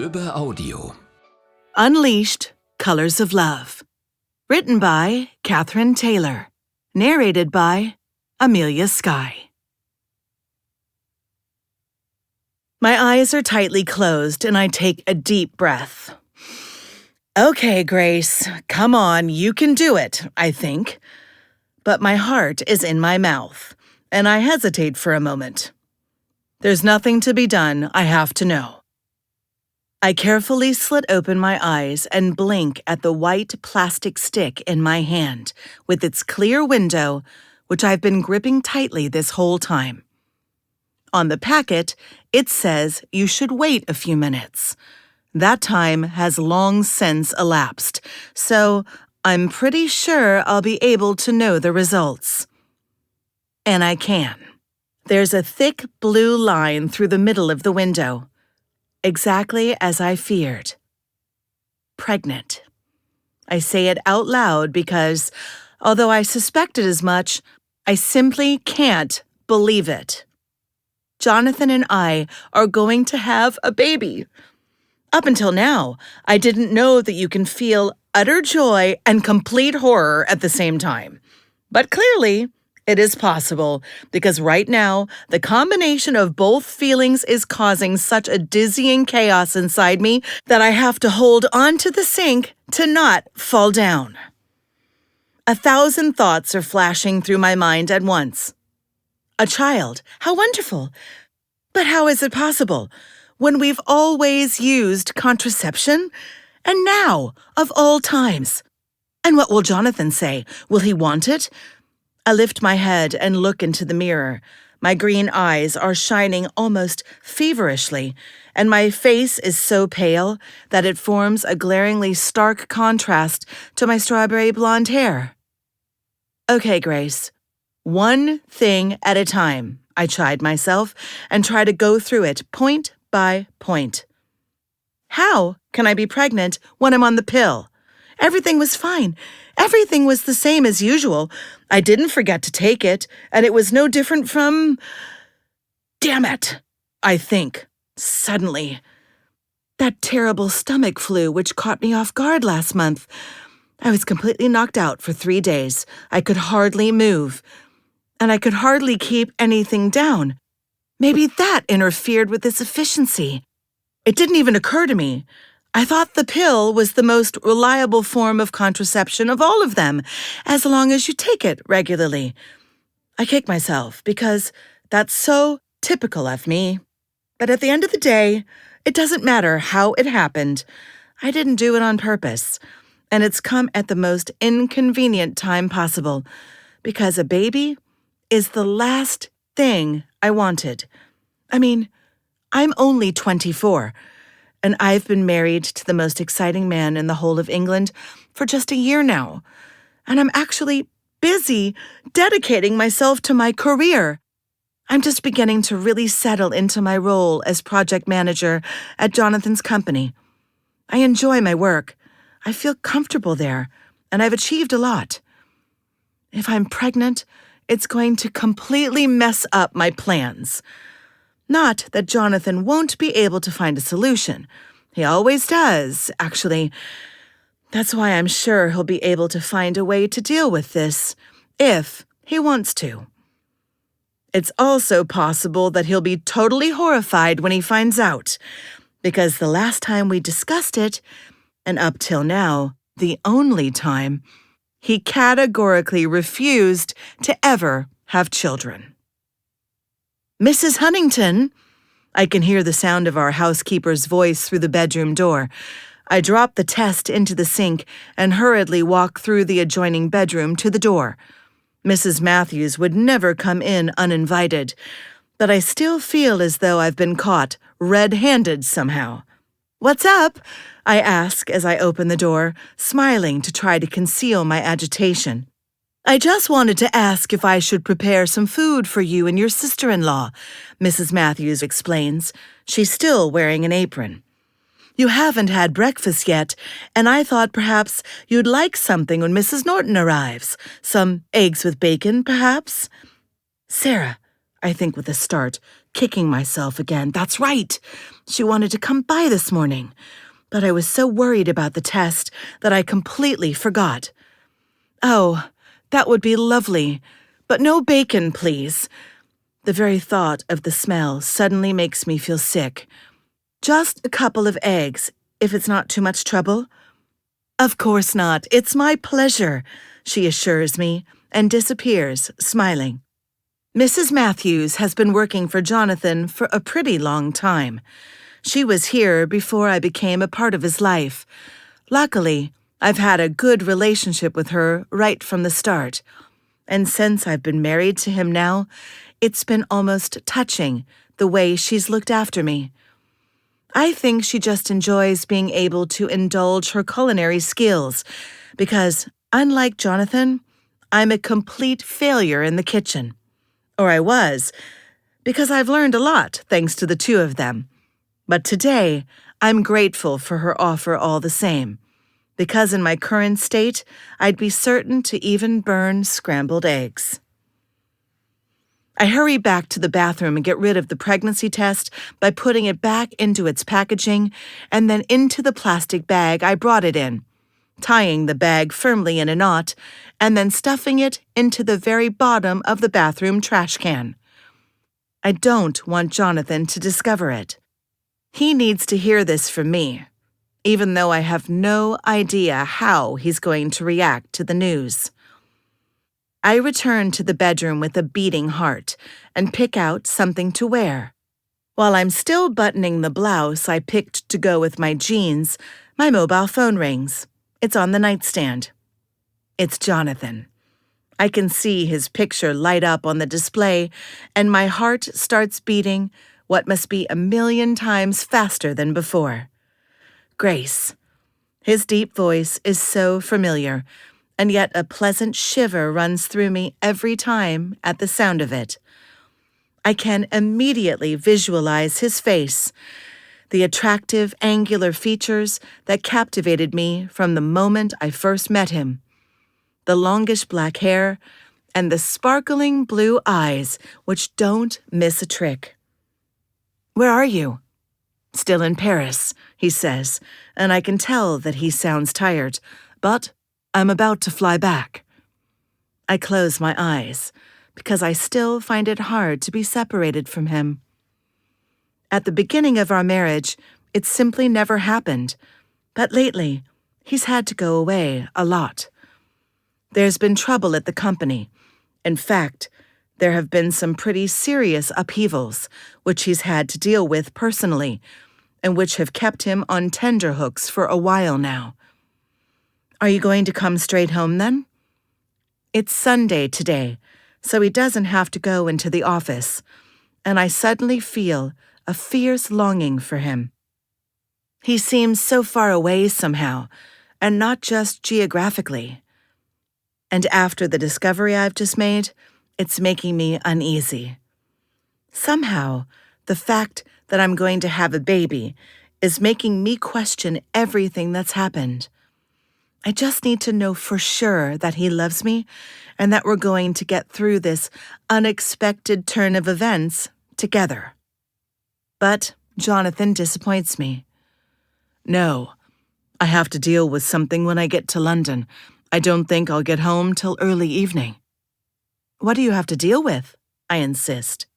Lübbe Audio. Unleashed Colors of Love. Written by Kathryn Taylor. Narrated by Amelia Skye. My eyes are tightly closed and I take a deep breath. Okay, Grace, come on, you can do it, I think. But my heart is in my mouth, and I hesitate for a moment. There's nothing to be done, I have to know. I carefully slit open my eyes and blink at the white plastic stick in my hand with its clear window, which I've been gripping tightly this whole time. On the packet, it says you should wait a few minutes. That time has long since elapsed, so I'm pretty sure I'll be able to know the results. And I can. There's a thick blue line through the middle of the window. Exactly as I feared. Pregnant. I say it out loud because, although I suspected as much, I simply can't believe it. Jonathan and I are going to have a baby. Up until now, I didn't know that you can feel utter joy and complete horror at the same time. But clearly, it is possible, because right now, the combination of both feelings is causing such a dizzying chaos inside me that I have to hold onto the sink to not fall down. 1,000 thoughts are flashing through my mind at once. A child, how wonderful! But how is it possible, when we've always used contraception? And now, of all times. And what will Jonathan say? Will he want it? I lift my head and look into the mirror. My green eyes are shining almost feverishly, and my face is so pale that it forms a glaringly stark contrast to my strawberry blonde hair. Okay, Grace. One thing at a time, I chide myself and try to go through it point by point. How can I be pregnant when I'm on the pill? Everything was fine. Everything was the same as usual. I didn't forget to take it, and it was no different from... Damn it, I think, suddenly. That terrible stomach flu which caught me off guard last month. I was completely knocked out for 3 days. I could hardly move. And I could hardly keep anything down. Maybe that interfered with this efficiency. It didn't even occur to me. I thought the pill was the most reliable form of contraception of all of them, as long as you take it regularly. I kick myself because that's so typical of me. But at the end of the day, it doesn't matter how it happened. I didn't do it on purpose, and it's come at the most inconvenient time possible, because a baby is the last thing I wanted. I mean, I'm only 24. And I've been married to the most exciting man in the whole of England for just a year now. And I'm actually busy dedicating myself to my career. I'm just beginning to really settle into my role as project manager at Jonathan's company. I enjoy my work. I feel comfortable there, and I've achieved a lot. If I'm pregnant, it's going to completely mess up my plans. Not that Jonathan won't be able to find a solution. He always does, actually. That's why I'm sure he'll be able to find a way to deal with this, if he wants to. It's also possible that he'll be totally horrified when he finds out, because the last time we discussed it, and up till now, the only time, he categorically refused to ever have children. Mrs. Huntington! I can hear the sound of our housekeeper's voice through the bedroom door. I drop the test into the sink and hurriedly walk through the adjoining bedroom to the door. Mrs. Matthews would never come in uninvited, but I still feel as though I've been caught red-handed somehow. "What's up?" I ask as I open the door, smiling to try to conceal my agitation. "I just wanted to ask if I should prepare some food for you and your sister-in-law," Mrs. Matthews explains. She's still wearing an apron. "You haven't had breakfast yet, and I thought perhaps you'd like something when Mrs. Norton arrives. Some eggs with bacon, perhaps?" "Sarah," I think with a start, kicking myself again. That's right. She wanted to come by this morning. But I was so worried about the test that I completely forgot. Oh, that would be lovely. But no bacon, please. The very thought of the smell suddenly makes me feel sick. Just a couple of eggs, if it's not too much trouble. Of course not. It's my pleasure, she assures me, and disappears, smiling. Mrs. Matthews has been working for Jonathan for a pretty long time. She was here before I became a part of his life. Luckily, I've had a good relationship with her right from the start. And since I've been married to him now, it's been almost touching the way she's looked after me. I think she just enjoys being able to indulge her culinary skills because, unlike Jonathan, I'm a complete failure in the kitchen. Or I was, because I've learned a lot thanks to the two of them. But today, I'm grateful for her offer all the same, because in my current state, I'd be certain to even burn scrambled eggs. I hurry back to the bathroom and get rid of the pregnancy test by putting it back into its packaging and then into the plastic bag I brought it in, tying the bag firmly in a knot, and then stuffing it into the very bottom of the bathroom trash can. I don't want Jonathan to discover it. He needs to hear this from me, even though I have no idea how he's going to react to the news. I return to the bedroom with a beating heart and pick out something to wear. While I'm still buttoning the blouse I picked to go with my jeans, my mobile phone rings. It's on the nightstand. It's Jonathan. I can see his picture light up on the display, and my heart starts beating what must be 1,000,000 times faster than before. Grace. His deep voice is so familiar, and yet a pleasant shiver runs through me every time at the sound of it. I can immediately visualize his face, the attractive, angular features that captivated me from the moment I first met him, the longish black hair, and the sparkling blue eyes which don't miss a trick. Where are you? Still in Paris, he says, and I can tell that he sounds tired, but I'm about to fly back. I close my eyes, because I still find it hard to be separated from him. At the beginning of our marriage, it simply never happened, but lately, he's had to go away a lot. There's been trouble at the company. In fact, there have been some pretty serious upheavals, which he's had to deal with personally, and which have kept him on tenterhooks for a while now. Are you going to come straight home then? It's Sunday today, so he doesn't have to go into the office, and I suddenly feel a fierce longing for him. He seems so far away somehow, and not just geographically. And after the discovery I've just made, it's making me uneasy. Somehow, the fact that I'm going to have a baby is making me question everything that's happened. I just need to know for sure that he loves me and that we're going to get through this unexpected turn of events together. But Jonathan disappoints me. No, I have to deal with something when I get to London. I don't think I'll get home till early evening. What do you have to deal with? I insist.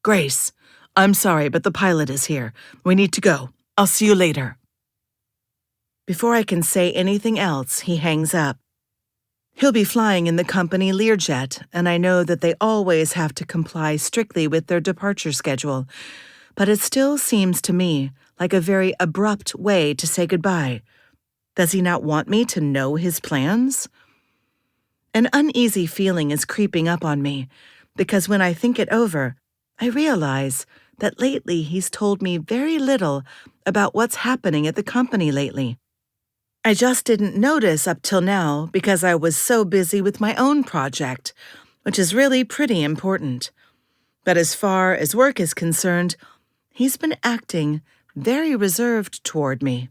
Grace, I'm sorry, but the pilot is here. We need to go. I'll see you later. Before I can say anything else, he hangs up. He'll be flying in the company Learjet, and I know that they always have to comply strictly with their departure schedule, but it still seems to me like a very abrupt way to say goodbye. Does he not want me to know his plans? An uneasy feeling is creeping up on me, because when I think it over, I realize that lately he's told me very little about what's happening at the company lately. I just didn't notice up till now because I was so busy with my own project, which is really pretty important. But as far as work is concerned, he's been acting very reserved toward me.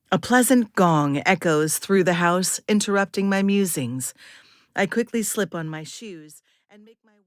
A pleasant gong echoes through the house, interrupting my musings. I quickly slip on my shoes and make my way